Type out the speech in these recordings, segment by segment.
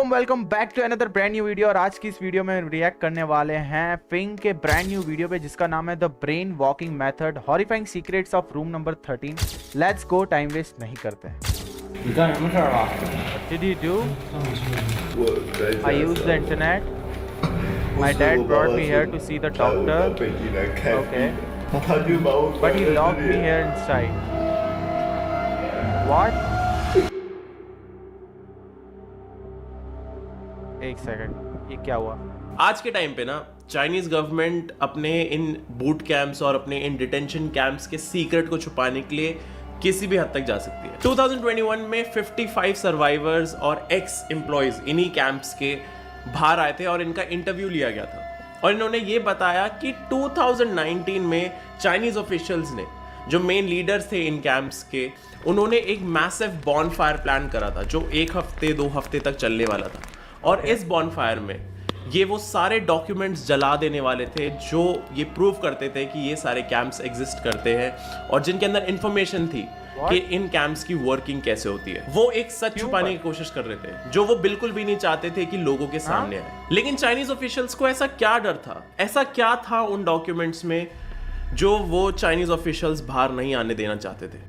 Welcome back to another brand new video. और आज की इस वीडियो में रिएक्ट करने वाले हैं फिंग के ब्रांड न्यू वीडियो पे जिसका नाम है the brain walking method horrifying secrets of room number 13। Let's go, time waste नहीं करते हैं। 你干什么事儿了？ What did you do? 我在家 I used the internet. My dad brought me here to see the 带我 doctor. 到北京来看 Okay. 病，他就把我 But he 关在 locked 这 me 里。 here inside. What? एक second, ये क्या हुआ? आज के time पे ना चाइनीज गवर्नमेंट अपने इन बूट कैंप्स और अपने इन डिटेंशन कैंप्स के सीक्रेट को छुपाने के लिए किसी भी हद तक जा सकती है। 2021 में 55 सर्वाइवर्स और एक्स एम्प्लॉयज इन्हीं कैंप्स के बाहर आए थे और इनका इंटरव्यू लिया गया था और इन्होंने ये बताया कि 2019 में चाइनीज ऑफिशियल्स ने, जो मेन लीडर्स थे इन कैंप्स के, उन्होंने एक मैसिव बॉनफायर प्लान करा था जो 1 हफ्ते 2 हफ्ते तक चलने वाला था। और इस बॉनफायर में ये वो सारे डॉक्यूमेंट्स जला देने वाले थे जो ये प्रूव करते थे कि ये सारे कैंप्स एग्जिस्ट करते हैं और जिनके अंदर इंफॉर्मेशन थी कि इन कैंप्स की वर्किंग कैसे होती है। वो एक सच छुपाने की कोशिश कर रहे थे जो वो बिल्कुल भी नहीं चाहते थे कि लोगों के सामने आए। लेकिन चाइनीज ऑफिशियल्स को ऐसा क्या डर था, ऐसा क्या था उन डॉक्यूमेंट्स में जो वो चाइनीज ऑफिशियल्स बाहर नहीं आने देना चाहते थे।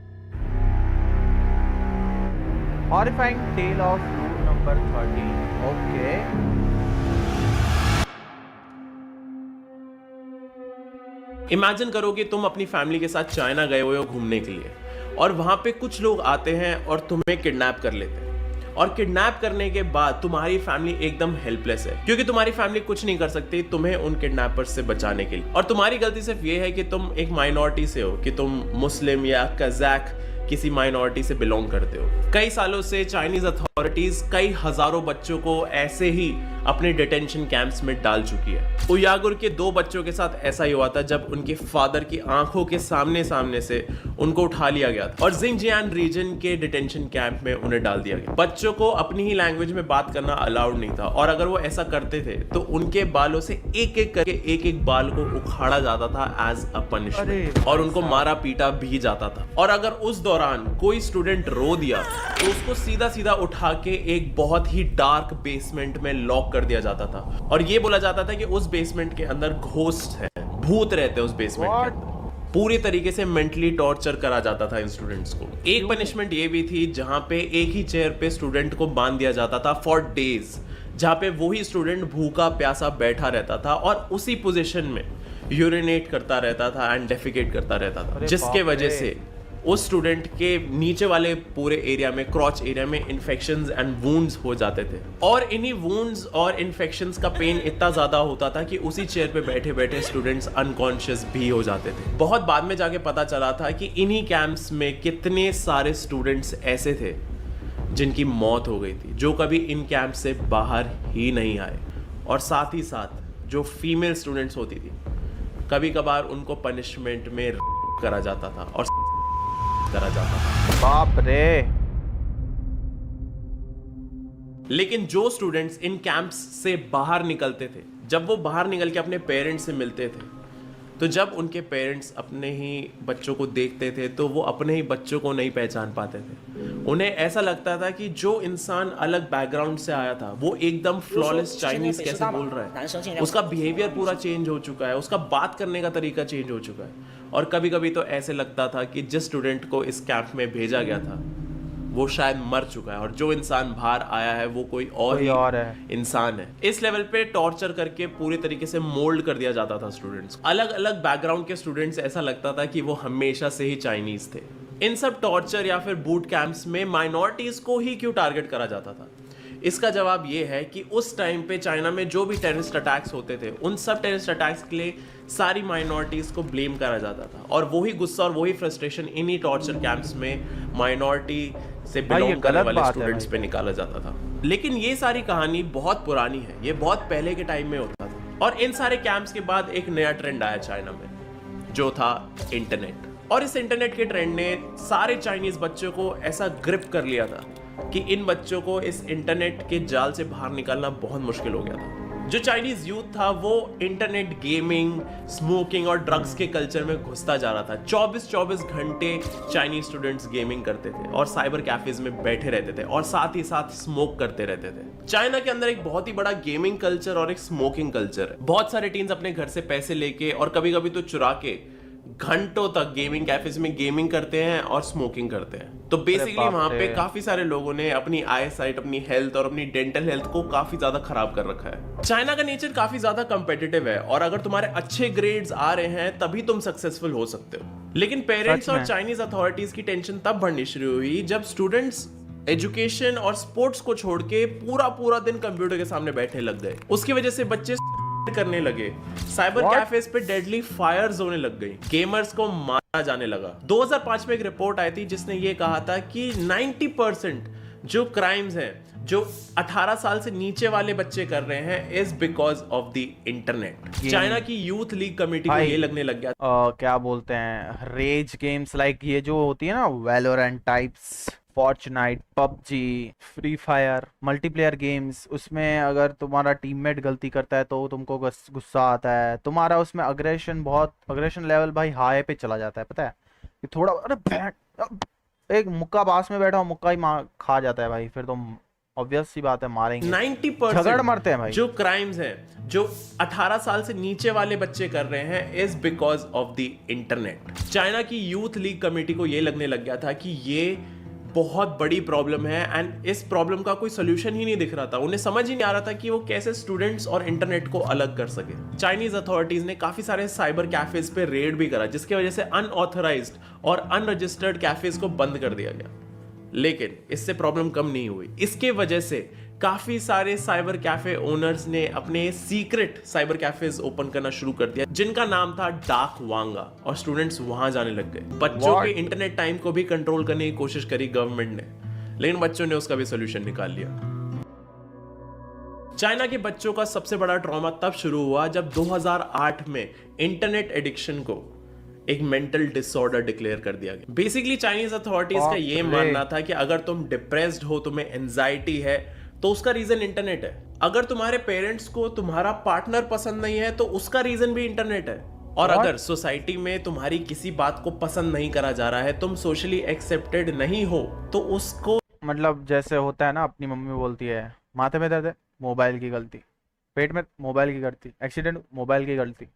Horrifying tale of room number 13. Okay. Imagine करो कि तुम अपनी फैमिली के साथ चाइना गए हुए हो घूमने के लिए और वहां पे कुछ लोग आते हैं और तुम्हें किडनैप कर लेते हैं और किडनैप करने के बाद तुम्हारी फैमिली एकदम हेल्पलेस है क्योंकि तुम्हारी फैमिली कुछ नहीं कर सकती तुम्हें उन किडनैपर्स से बचाने के लिए। और तुम्हारी गलती सिर्फ ये है कि तुम एक माइनॉरिटी से हो, कि तुम मुस्लिम या कज़ाक किसी माइनॉरिटी से बिलोंग करते हो। कई सालों से चाइनीज अथॉरिटीज कई हजारों बच्चों को ऐसे ही अपने डिटेंशन कैंप्स में डाल चुकी है। उयागुर के 2 बच्चों के साथ ऐसा ही हुआ था जब उनके फादर की आंखों के सामने से उनको उठा लिया गया था और जिंगजियान रीजन के डिटेंशन कैंप में उन्हें डाल दिया गया। बच्चों को अपनी ही लैंग्वेज में बात करना अलाउड नहीं था और अगर वो ऐसा करते थे तो उनके बालों से एक एक करके एक बाल को उखाड़ा जाता था एज अ पनिशमेंट और उनको मारा पीटा भी जाता था। और अगर उस दौरान कोई स्टूडेंट रो दिया तो उसको सीधा सीधा उठा के एक बहुत ही डार्क बेसमेंट में लॉक कर दिया जाता था और ये बोला जाता था कि उस बेसमेंट के अंदर घोस्ट है, भूत रहते हैं उस बेसमेंट के अंदर। पूरी तरीके से मेंटली टॉर्चर करा जाता था इन स्टूडेंट्स को। एक पनिशमेंट ये भी थी जहां पे एक ही चेयर पे स्टूडेंट को बांध दिया जाता था फॉर डेज, जहां पे वही स्टूडेंट भूखा प्यासा बैठा रहता था और उसी पोजीशन में यूरिनेट करता रहता था एंड डेफिकेट करता रहता था, जिसके वजह से उस स्टूडेंट के नीचे वाले पूरे एरिया में, क्रॉच एरिया में इन्फेक्शंस एंड वुंड्स हो जाते थे और इन्हीं वुंड्स और इन्फेक्शंस का पेन इतना ज्यादा होता था कि उसी चेयर पे बैठे बैठे स्टूडेंट्स अनकॉन्शियस भी हो जाते थे। बहुत बाद में जाके पता चला था कि इन्हीं कैंप्स में कितने सारे स्टूडेंट्स ऐसे थे जिनकी मौत हो गई थी, जो कभी इन कैंप से बाहर ही नहीं आए। और साथ ही साथ जो फीमेल स्टूडेंट्स होती थी कभी कभार उनको पनिशमेंट में करा जाता था और करा जाता था। बाप रे। लेकिन जो स्टूडेंट्स इन कैंप्स से बाहर निकलते थे, जब वो बाहर निकल के अपने पेरेंट्स से मिलते थे, तो जब उनके पेरेंट्स अपने ही बच्चों को देखते थे तो वो अपने ही बच्चों को नहीं पहचान पाते थे। उन्हें ऐसा लगता था कि जो इंसान अलग बैकग्राउंड से आया था वो एकदम फ्लॉलेस चाइनीज कैसे बोल रहा है, उसका बिहेवियर पूरा चेंज हो चुका है, उसका बात करने का तरीका चेंज हो चुका है। और कभी कभी तो ऐसे लगता था कि जिस स्टूडेंट को इस कैंप में भेजा गया था वो शायद मर चुका है और जो इंसान बाहर आया है वो कोई और है, इंसान है। इस लेवल पे टॉर्चर करके पूरी तरीके से मोल्ड कर दिया जाता था स्टूडेंट्स। अलग अलग बैकग्राउंड के स्टूडेंट्स ऐसा लगता था कि वो हमेशा से ही चाइनीज थे। इन सब टॉर्चर या फिर बूट कैंप्स में माइनॉरिटीज को ही क्यों टारगेट करा जाता था? इसका जवाब ये है कि उस टाइम पे चाइना में जो भी टेररिस्ट अटैक्स होते थे उन सब टेररिस्ट अटैक्स के लिए सारी माइनॉरिटीज को ब्लेम करा जाता था और वही गुस्सा और वही फ्रस्ट्रेशन इन्हीं टॉर्चर कैंप्स में माइनॉरिटी से बिलोंग करने वाले स्टूडेंट्स पे निकाला जाता था। लेकिन ये सारी कहानी बहुत पुरानी है, ये बहुत पहले के टाइम में होता था। और इन सारे कैंप्स के बाद एक नया ट्रेंड आया चाइना में जो था इंटरनेट। और इस इंटरनेट के ट्रेंड ने सारे चाइनीज बच्चों को ऐसा ग्रिप कर लिया था कि इन बच्चों को इस इंटरनेट के जाल से बाहर निकालना बहुत मुश्किल हो गया था। जो चाइनीज यूथ था वो इंटरनेट, गेमिंग, स्मोकिंग और ड्रग्स के कल्चर में घुसता जा रहा था। 24-24 घंटे चाइनीज स्टूडेंट्स गेमिंग करते थे और साइबर कैफेज में बैठे रहते थे और साथ ही साथ स्मोक करते रहते थे। चाइना के अंदर एक बहुत ही बड़ा गेमिंग कल्चर और एक स्मोकिंग कल्चर है। बहुत सारे टीन्स अपने घर से पैसे लेके और कभी कभी तो चुरा के घंटों तक गेमिंग कैफेज में गेमिंग करते हैं और स्मोकिंग करते हैं। तो बेसिकली वहां पे काफी सारे लोगों ने अपनी आई साइट, अपनी हेल्थ और अपनी डेंटल हेल्थ को काफी ज्यादा खराब कर रखा है। चाइना का नेचर काफी ज्यादा कंपेटिटिव है और अगर तुम्हारे अच्छे ग्रेड्स आ रहे हैं तभी तुम सक्सेसफुल हो सकते हो। लेकिन पेरेंट्स और चाइनीज अथॉरिटीज की टेंशन तब बढ़नी शुरू हुई जब स्टूडेंट्स एजुकेशन और स्पोर्ट्स को छोड़ के पूरा दिन कंप्यूटर के सामने बैठने लग गए। उसकी वजह से बच्चे करने लगे, साइबर कैफेज पे डेडली फायर्स होने लग गई, गेमर्स को मारा जाने लगा। 2005 में एक रिपोर्ट आई थी जिसने ये कहा था कि 90% जो क्राइम्स हैं जो 18 साल से नीचे वाले बच्चे कर रहे हैं is because of the internet. China की यूथ लीग कमेटी को ये लगने लग गया क्या बोलते हैं, रेज गेम्स लाइक ये जो होती है ना, Valorant types, Fortnite, PUBG, free fire, multiplayer games, उसमें अगर तुम्हारा टीममेट गलती करता है तो तुमको गुस्सा आता है, तुम्हारा उसमें अग्रेशन लेवल भाई हाई पे चला जाता है। पता है कि थोड़ा अरे एक मुक्का पास में बैठा हो, मुक्का ही खा जाता है भाई, फिर तुम ऑब्वियस सी बात है मारेंगे। 90% झगड़ मरते हैं भाई। जो क्राइम्स हैं जो 18 साल से नीचे वाले बच्चे कर रहे हैं is because of the internet. China की यूथ लीग कमेटी को ये लगने लग गया था कि ये बहुत बड़ी प्रॉब्लम है एंड इस प्रॉब्लम का कोई सोल्यूशन ही नहीं दिख रहा था। उन्हें समझ ही नहीं आ रहा था कि वो कैसे स्टूडेंट्स और इंटरनेट को अलग कर सके। चाइनीज अथॉरिटीज ने काफी सारे साइबर कैफेज पे रेड भी करा जिसकी वजह से अनऑथराइज्ड और अनरजिस्टर्ड कैफेज को बंद कर दिया गया। लेकिन इससे प्रॉब्लम कम नहीं हुई। इसके वजह से काफी सारे साइबर कैफे ओनर्स ने अपने सीक्रेट साइबर कैफेज ओपन करना शुरू कर दिया जिनका नाम था डार्क वांगा, और स्टूडेंट्स वहां जाने लग गए। बच्चों के इंटरनेट टाइम को भी कंट्रोल करने की कोशिश करी गवर्नमेंट ने, लेकिन बच्चों ने उसका भी सोल्यूशन निकाल लिया। चाइना के बच्चों का सबसे बड़ा ट्रॉमा तब शुरू हुआ जब 2008 में इंटरनेट एडिक्शन को एक मेंटल डिसऑर्डर डिक्लेयर कर दिया गया। बेसिकली चाइनीज अथॉरिटीज का ये मानना था कि अगर तुम डिप्रेस्ड हो, तुम्हें एंजाइटी है, तो उसका रीजन इंटरनेट है। अगर तुम्हारे पेरेंट्स को तुम्हारा पार्टनर पसंद नहीं है तो उसका रीजन भी इंटरनेट है। और अगर सोसाइटी में तुम्हारी किसी बात को पसंद नहीं करा जा रहा है, तुम सोशली एक्सेप्टेड नहीं हो, तो उसको मतलब जैसे होता है ना, अपनी मम्मी बोलती है माथे में दर्द है, मोबाइल की गलती, पेट में मोबाइल की गलती, एक्सीडेंट मोबाइल की गलती,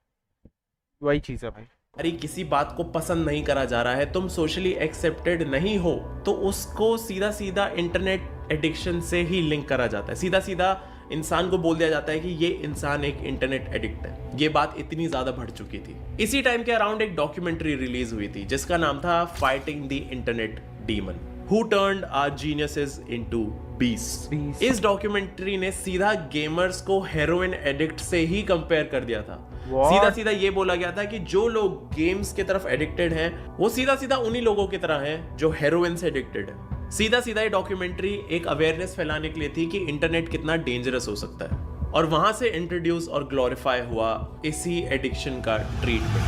वही चीज है भाई। अरे किसी बात को पसंद नहीं करा जा रहा है, तुम सोशली एक्सेप्टेड नहीं हो, तो उसको सीधा सीधा इंटरनेट एडिक्शन से ही लिंक करा जाता है। सीधा सीधा इंसान को बोल दिया जाता है कि ये इंसान एक इंटरनेट एडिक्ट है। ये बात इतनी ज्यादा बढ़ चुकी थी। इसी टाइम के अराउंड एक डॉक्यूमेंट्री रिलीज हुई थी जिसका नाम था fighting the internet demon, who turned our geniuses into beast. इस डॉक्यूमेंट्री ने सीधा गेमर्स को हेरोइन एडिक्ट से ही कंपेयर कर दिया था। सीधा सीधा ये बोला गया था कि जो लोग गेम्स की तरफ एडिक्टेड हैं वो सीधा सीधा उन्हीं लोगों की तरह हैं जो हेरोइन से एडिक्टेड है। सीधा सीधा ये डॉक्यूमेंट्री एक अवेयरनेस फैलाने के लिए थी कि इंटरनेट कितना डेंजरस हो सकता है, और वहां से इंट्रोड्यूस और ग्लोरीफाई हुआ इसी एडिक्शन का treatment,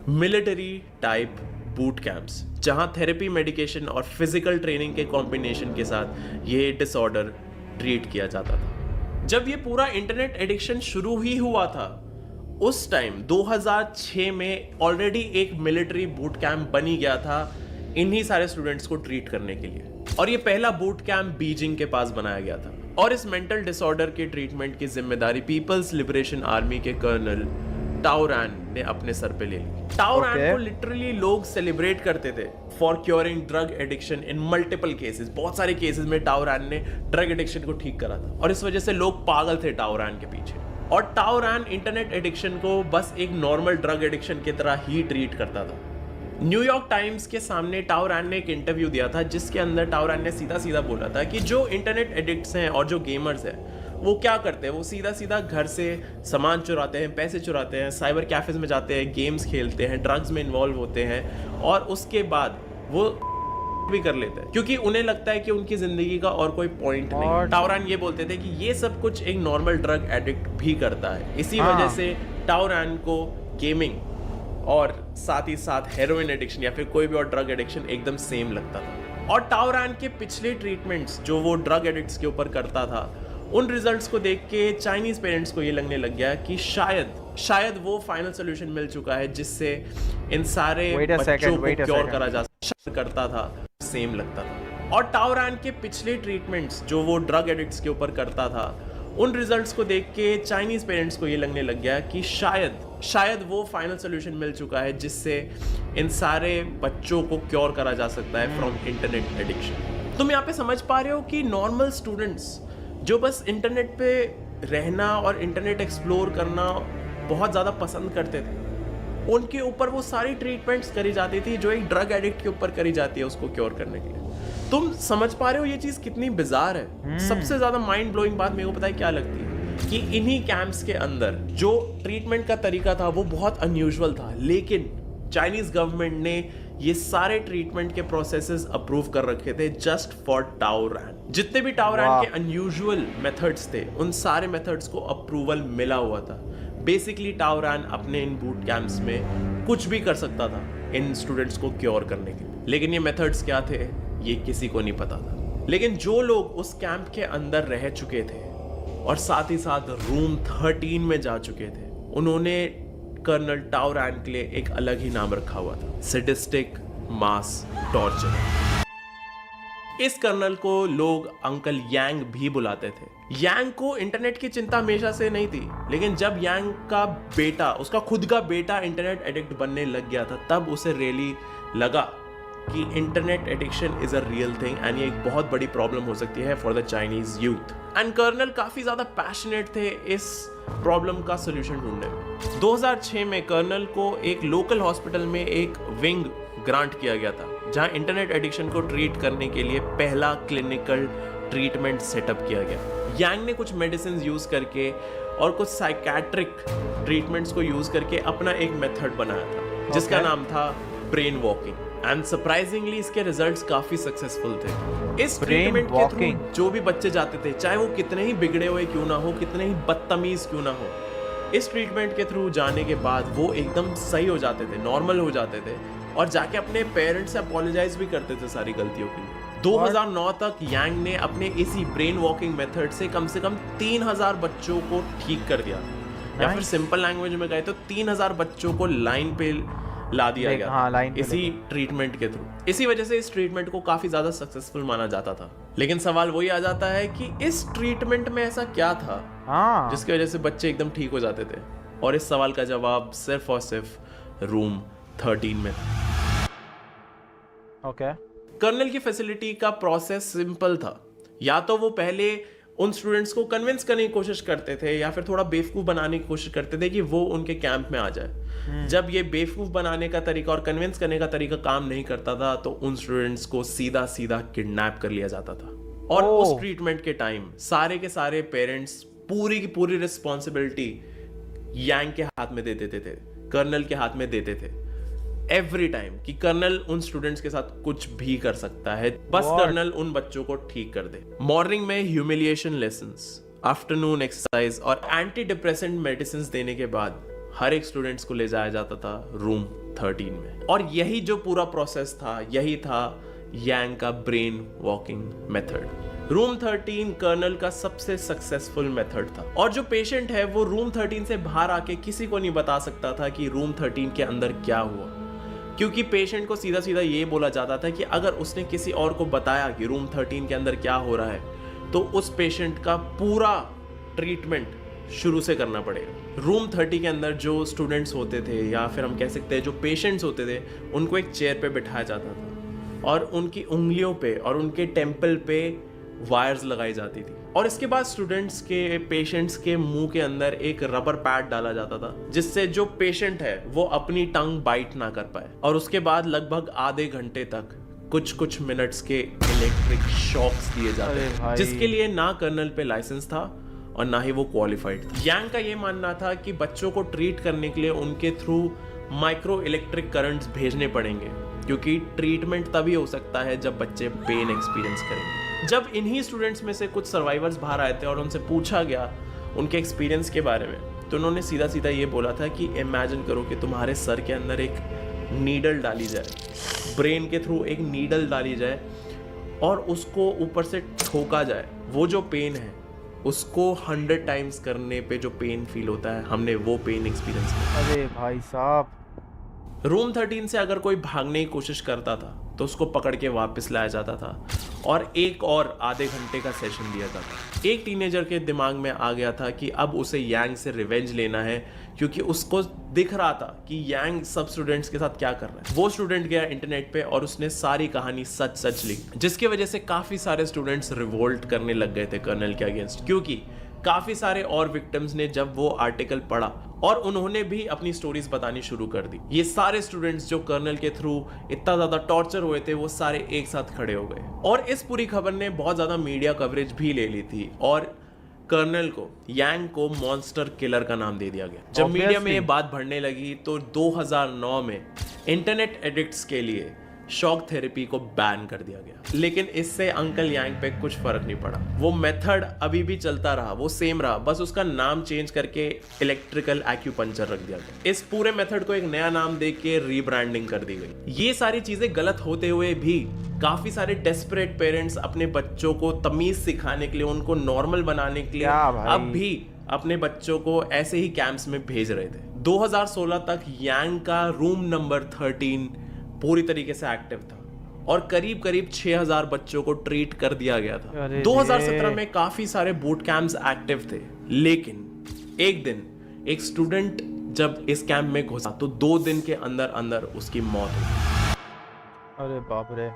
military type boot camps, जहां थेरेपी, मेडिकेशन और फिजिकल ट्रेनिंग के कॉम्बिनेशन के साथ ये डिसऑर्डर ट्रीट किया जाता था। जब ये पूरा इंटरनेट एडिक्शन शुरू ही हुआ था उस टाइम 2006 में ऑलरेडी एक मिलिट्री बूट कैंप बनी गया था इन्हीं सारे स्टूडेंट्स को ट्रीट करने के लिए, और ये पहला बूट कैंप बीजिंग के पास बनाया गया था। और इस मेंटल डिसऑर्डर के ट्रीटमेंट की जिम्मेदारी पीपल्स लिबरेशन आर्मी के कर्नल टाओ रैन ने अपने सर पे ले ली। टाओ रैन को लिटरली लोग सेलिब्रेट करते थे for curing drug addiction in multiple cases. बहुत सारे केसेस में टाओ रैन ने ड्रग एडिक्शन को ठीक करा था, और इस वजह से लोग पागल थे टाओ रैन के पीछे। और टाओ रैन इंटरनेट एडिक्शन को बस एक नॉर्मल ड्रग एडिक्शन की तरह ही ट्रीट करता था। न्यूयॉर्क टाइम्स के सामने टाओ रैन ने एक इंटरव्यू दिया था जिसके अंदर टाओ रैन ने सीधा सीधा बोला था कि जो इंटरनेट एडिक्ट्स हैं और जो गेमर्स हैं वो क्या करते हैं, वो सीधा सीधा घर से सामान चुराते हैं, पैसे चुराते हैं, साइबर कैफेज में जाते हैं, गेम्स खेलते हैं, ड्रग्स में इन्वॉल्व होते हैं, और उसके बाद वो भी कर लेते हैं क्योंकि उन्हें लगता है कि उनकी जिंदगी का और कोई पॉइंट नहीं। टाओ रैन ये बोलते थे कि ये सब कुछ एक नॉर्मल ड्रग एडिक्ट भी करता है। इसी वजह से टाओ रैन को गेमिंग और साथ ही साथ हेरोइन एडिक्शन या फिर कोई भी और ड्रग एडिक्शन एकदम सेम लगता था। और टाओरान के पिछले ट्रीटमेंट्स जो वो ड्रग एडिक्ट्स के ऊपर करता था, उन रिजल्ट्स को देख के चाइनीज पेरेंट्स को ये लगने लग गया कि शायद वो फाइनल सोल्यूशन मिल चुका है जिससे इन सारे बच्चों को क्योर करा जा करता था, सेम लगता था। और टाओरान के पिछले ट्रीटमेंट्स जो वो ड्रग एडिक्ट्स के ऊपर करता था, उन रिजल्ट्स को देख के चाइनीज पेरेंट्स को ये लगने लग गया कि शायद वो फाइनल सोल्यूशन मिल चुका है जिससे इन सारे बच्चों को क्योर करा जा सकता है फ्रॉम इंटरनेट एडिक्शन। तुम यहाँ पे समझ पा रहे हो कि नॉर्मल स्टूडेंट्स जो बस इंटरनेट पे रहना और इंटरनेट एक्सप्लोर करना बहुत ज़्यादा पसंद करते थे, उनके ऊपर वो सारी ट्रीटमेंट्स करी जाती थी जो एक ड्रग एडिक्ट के ऊपर करी जाती है उसको क्योर करने के लिए। तुम समझ पा रहे हो ये चीज़ कितनी बिजार है। सबसे ज़्यादा माइंड ब्लोइंग बात मेरे को पता है क्या लगती है कि इन्हीं कैंप्स के अंदर जो ट्रीटमेंट का तरीका था वो बहुत अनयूजुअल था, लेकिन चाइनीज गवर्नमेंट ने ये सारे ट्रीटमेंट के प्रोसेसेस अप्रूव कर रखे थे जस्ट फॉर टाओरान। जितने भी टाओरान के अनयूजुअल मेथड्स थे उन सारे मेथड्स को अप्रूवल मिला हुआ था। बेसिकली टाओरान अपने इन बूट कैंप्स में कुछ भी कर सकता था इन स्टूडेंट्स को क्योर करने के लिए, लेकिन ये मेथड्स क्या थे ये किसी को नहीं पता था। लेकिन जो लोग उस कैंप के अंदर रह चुके थे और साथ ही साथ रूम 13 में जा चुके थे, उन्होंने कर्नल टाओरान के लिए एक अलग ही नाम रखा हुआ था, सैडिस्टिक मास टॉर्चर। इस कर्नल को लोग अंकल यांग भी बुलाते थे। यांग को इंटरनेट की चिंता हमेशा से नहीं थी, लेकिन जब यांग का बेटा, उसका खुद का बेटा इंटरनेट एडिक्ट बनने लग गया था, तब उसे रियली लगा कि internet addiction is a real thing and ये एक बहुत बड़ी प्रॉब्लम हो सकती है for the Chinese youth. And colonel काफी ज्यादा पैशनेट थे इस प्रॉब्लम का सोल्यूशन ढूंढने में। 2006 में कर्नल को एक लोकल हॉस्पिटल में एक विंग ग्रांट किया गया था जहां इंटरनेट एडिक्शन को ट्रीट करने के लिए पहला क्लिनिकल ट्रीटमेंट सेटअप किया गया। यांग ने कुछ मेडिसिन यूज करके और कुछ साइकेट्रिक ट्रीटमेंट्स को यूज करके अपना एक मेथड बनाया था जिसका नाम था ब्रेन वॉकिंग। एंड सरप्राइजिंगली इसके रिजल्ट्स काफी सक्सेसफुल थे। इस ट्रीटमेंट के थ्रू जो भी बच्चे जाते थे, चाहे वो कितने ही बिगड़े हुए क्यों ना हो, कितने ही बदतमीज क्यों ना हो, इस ट्रीटमेंट के थ्रू जाने के बाद वो एकदम सही हो जाते थे, नॉर्मल हो जाते थे और जाके अपने पेरेंट्स से अपोलोजाइज भी करते थे सारी गलतियों के लिए। 2009 तक यांग ने अपने इसी ब्रेन वॉकिंग मेथड से कम 3000 बच्चों को ठीक कर दिया, या फिर सिंपल लैंग्वेज में कहे तो 3000 बच्चों को लाइन पे ला दिया गया इसी ट्रीटमेंट के थ्रू। इसी वजह से इस ट्रीटमेंट को काफी ज्यादा सक्सेसफुल माना जाता था। लेकिन सवाल वही आ जाता है कि इस ट्रीटमेंट में ऐसा क्या था जिसकी वजह से बच्चे एकदम ठीक हो जाते थे, और इस सवाल का जवाब सिर्फ और सिर्फ रूम 13 में था। ओके। कर्नल की फैसिलिटी का प्रोसेस सिंपल था। या तो वो पहले उन स्टूडेंट्स को कन्विंस करने की कोशिश करते थे या फिर थोड़ा बेवकूफ बनाने की कोशिश करते थे कि वो उनके कैंप में आ जाए। जब ये बेवकूफ बनाने का तरीका और कन्विंस करने का तरीका काम नहीं करता था तो उन स्टूडेंट्स को सीधा सीधा किडनैप कर लिया जाता था। और उस ट्रीटमेंट के टाइम सारे के सारे पेरेंट्स पूरी की पूरी रिस्पॉन्सिबिलिटी यांग के हाथ में दे देते थे, कर्नल के हाथ में देते थे एवरी टाइम, कि कर्नल उन स्टूडेंट्स के साथ कुछ भी कर सकता है, बस कर्नल उन बच्चों को ठीक कर दे। मॉर्निंग में ह्यूमिलिएशन लेसन्स, आफ्टरनून एक्सरसाइज और एंटी डिप्रेसेंट मेडिसिन देने के बाद हर एक स्टूडेंट्स को ले जाया जाता था रूम 13 में। और यही जो पूरा प्रोसेस था, यही था यांग का brain walking method. Room 13 colonel का सबसे सक्सेसफुल मेथड था, और जो पेशेंट है वो रूम 13 से बाहर आके किसी को नहीं बता सकता था कि रूम 13 के अंदर क्या हुआ, क्योंकि पेशेंट को सीधा सीधा ये बोला जाता था कि अगर उसने किसी और को बताया कि रूम 13 के अंदर क्या हो रहा है तो उस पेशेंट का पूरा ट्रीटमेंट शुरू से करना पड़ेगा। रूम 30 के अंदर जो स्टूडेंट्स होते थे या फिर हम कह सकते हैं जो पेशेंट्स होते थे, उनको एक चेयर पे बिठाया जाता था और उनकी उंगलियों पे और उनके टेम्पल पे वायर्स लगाई जाती थी, और इसके बाद स्टूडेंट्स के पेशेंट्स के मुंह के अंदर एक रबर पैड डाला जाता था जिससे जो पेशेंट है वो अपनी टंग बाइट ना कर पाए। और उसके बाद लगभग आधे घंटे तक कुछ मिनट्स के इलेक्ट्रिक शॉक्स दिए जाते थे, जिसके लिए ना कर्नल पे लाइसेंस था और ना ही वो क्वालिफाइड था। यांग का ये मानना था कि बच्चों को ट्रीट करने के लिए उनके थ्रू माइक्रो इलेक्ट्रिक करंट्स भेजने पड़ेंगे, क्योंकि ट्रीटमेंट तभी हो सकता है जब बच्चे पेन एक्सपीरियंस करेंगे। जब इन्हीं स्टूडेंट्स में से कुछ सर्वाइवर्स बाहर आए थे और उनसे पूछा गया उनके एक्सपीरियंस के बारे में, तो उन्होंने सीधा सीधा ये बोला था कि इमेजिन करो कि तुम्हारे सर के अंदर एक नीडल डाली जाए, ब्रेन के थ्रू एक नीडल डाली जाए और उसको ऊपर से ठोका जाए, वो जो पेन है उसको 100 टाइम्स करने पे जो पेन फील होता है, हमने वो पेन एक्सपीरियंस किया। अरे भाई साहब, रूम 13 से अगर कोई भागने की कोशिश करता था तो उसको पकड़ के वापस लाया जाता था और एक और आधे घंटे का सेशन दिया जाता था। एक टीनेजर के दिमाग में आ गया था कि अब उसे यांग से रिवेंज लेना है, क्योंकि उसको दिख रहा था कि यांग सब स्टूडेंट्स के साथ क्या कर रहा है। वो स्टूडेंट गया इंटरनेट पे और उसने सारी कहानी सच सच लिखी, जिसकी वजह से काफी सारे स्टूडेंट्स रिवोल्ट करने लग गए थे कर्नल के अगेंस्ट, क्योंकि काफी सारे और विक्टिम्स ने जब वो आर्टिकल पढ़ा और उन्होंने भी अपनी स्टोरीज बतानी शुरू कर दी। ये सारे स्टूडेंट्स जो कर्नल के थ्रू इतना ज्यादा टॉर्चर हुए थे, वो सारे एक साथ खड़े हो गए और इस पूरी खबर ने बहुत ज्यादा मीडिया कवरेज भी ले ली थी और कर्नल को, यांग को मॉन्स्टर किलर का नाम दे दिया गया। जब मीडिया में ये बात बढ़ने लगी तो 2009 में इंटरनेट एडिक्ट्स के लिए शॉक थेरेपी को बैन कर दिया गया, लेकिन इससे अंकल यांग पे कुछ फर्क नहीं पड़ा। वो मेथड अभी भी चलता रहा, वो सेम रहा, बस उसका नाम चेंज करके इलेक्ट्रिकल एक्यूपंक्चर रख दिया गया। इस पूरे मेथड को एक नया नाम दे के रीब्रांडिंग कर दी गई। ये सारी चीजें गलत होते हुए भी काफी सारे डेस्परेट पेरेंट्स अपने बच्चों को तमीज सिखाने के लिए, उनको नॉर्मल बनाने के लिए अब भी अपने बच्चों को ऐसे ही कैंप्स में भेज रहे थे। 2016 तक यांग का रूम नंबर 13 पूरी तरीके से एक्टिव था और करीब करीब 6000 बच्चों को ट्रीट कर दिया गया था। 2017 में काफी सारे बूट कैंप्स एक्टिव थे, लेकिन एक दिन एक स्टूडेंट जब इस कैंप में घुसा तो 2 दिन के अंदर अंदर उसकी मौत हो गई। अरे बाप रे।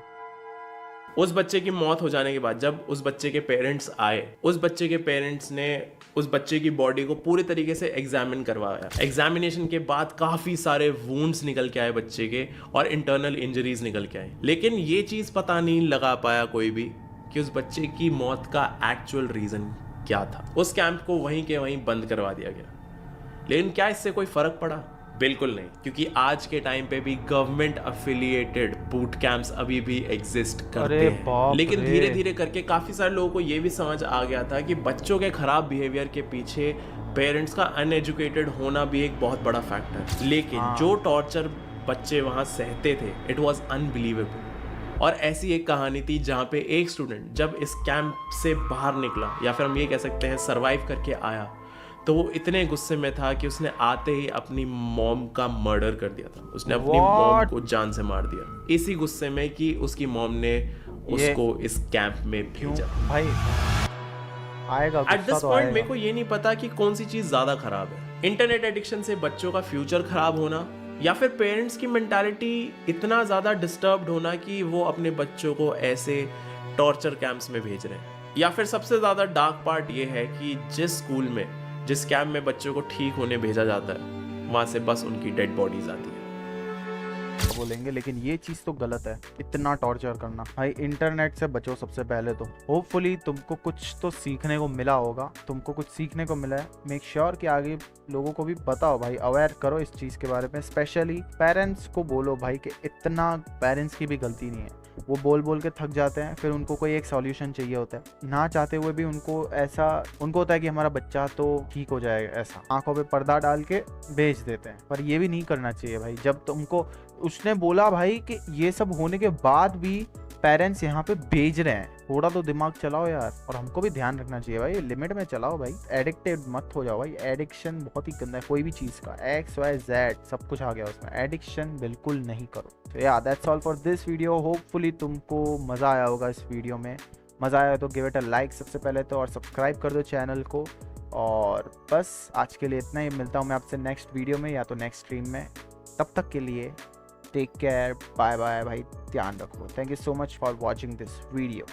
उस बच्चे की मौत हो जाने के बाद जब उस बच्चे के पेरेंट्स आए, उस बच्चे के पेरेंट्स ने उस बच्चे की बॉडी को पूरे तरीके से एग्जामिन करवाया। एग्जामिनेशन के बाद काफी सारे वुंड्स निकल के आए बच्चे के और इंटरनल इंजरीज निकल के आए, लेकिन ये चीज पता नहीं लगा पाया कोई भी कि उस बच्चे की मौत का एक्चुअल रीजन क्या था। उस कैंप को वहीं के वहीं बंद करवा दिया गया, लेकिन क्या इससे कोई फर्क पड़ा? बिल्कुल नहीं, क्योंकि आज के टाइम पे भी गवर्नमेंट अफिलिएटेड बूट कैंप्स अभी भी एग्जिस्ट करते हैं, लेकिन धीरे धीरे करके काफी सारे लोगों को ये भी समझ आ गया था कि बच्चों के खराब बिहेवियर के पीछे पेरेंट्स का अनएजुकेटेड होना भी एक बहुत बड़ा फैक्टर। लेकिन जो टॉर्चर बच्चे वहां सहते थे, इट वॉज अनबिलीवेबल। और ऐसी एक कहानी थी जहाँ पे एक स्टूडेंट जब इस कैंप से बाहर निकला, या फिर हम ये कह सकते हैं सर्वाइव करके आया, तो वो इतने गुस्से में था कि उसने आते ही अपनी मॉम का मर्डर कर दिया था। उसने अपनी मॉम को जान से मार दिया, इसी गुस्से में कि उसकी मॉम ने उसको इस कैंप में भेजा। भाई आएगा एट दिस पॉइंट मेरे को ये नहीं पता कि कौन सी चीज ज्यादा खराब है, इंटरनेट एडिक्शन से बच्चों का फ्यूचर खराब होना, या फिर पेरेंट्स की मेंटालिटी इतना ज्यादा डिस्टर्ब्ड होना कि वो अपने बच्चों को ऐसे टॉर्चर कैंप्स में भेज रहे हैं। या फिर सबसे ज्यादा डार्क पार्ट ये है कि जिस स्कूल में, जिस कैंप में बच्चों को ठीक होने भेजा जाता है, वहां से बस उनकी डेड बॉडीज आती है। बोलेंगे, लेकिन ये चीज तो गलत है, इतना टॉर्चर करना। भाई इंटरनेट से बचो सबसे पहले तो। होपफुली तुमको कुछ तो सीखने को मिला होगा, तुमको कुछ सीखने को मिला है। मेक श्योर कि आगे लोगों को भी बताओ भाई, अवेयर करो इस चीज के बारे में। स्पेशली पेरेंट्स को बोलो भाई कि इतना, पेरेंट्स की भी गलती नहीं है, वो बोल बोल के थक जाते हैं, फिर उनको कोई एक सॉल्यूशन चाहिए होता है, ना चाहते हुए भी उनको ऐसा, उनको होता है कि हमारा बच्चा तो ठीक हो जाएगा, ऐसा आंखों पे पर्दा डाल के भेज देते हैं। पर ये भी नहीं करना चाहिए भाई। जब तुमको उसने बोला भाई कि ये सब होने के बाद भी पेरेंट्स यहाँ पे भेज रहे हैं, थोड़ा तो दिमाग चलाओ यार। और हमको भी ध्यान रखना चाहिए भाई, लिमिट में चलाओ भाई, एडिक्टेड मत हो जाओ भाई। एडिक्शन बहुत ही गंदा है, कोई भी चीज़ का, XYZ सब कुछ आ गया उसमें, एडिक्शन बिल्कुल नहीं करो। तो या that's all for this video. Hopefully तुमको मज़ा आया होगा इस वीडियो में। मज़ा आया तो गिव इट अ लाइक सबसे पहले तो, और सब्सक्राइब कर दो चैनल को। और बस आज के लिए इतना ही, मिलता हूँ मैं आपसे नेक्स्ट वीडियो में या तो नेक्स्ट स्ट्रीम में। तब तक के लिए टेक केयर, बाय बाय भाई, ध्यान रखो। Thank you so much for watching this video.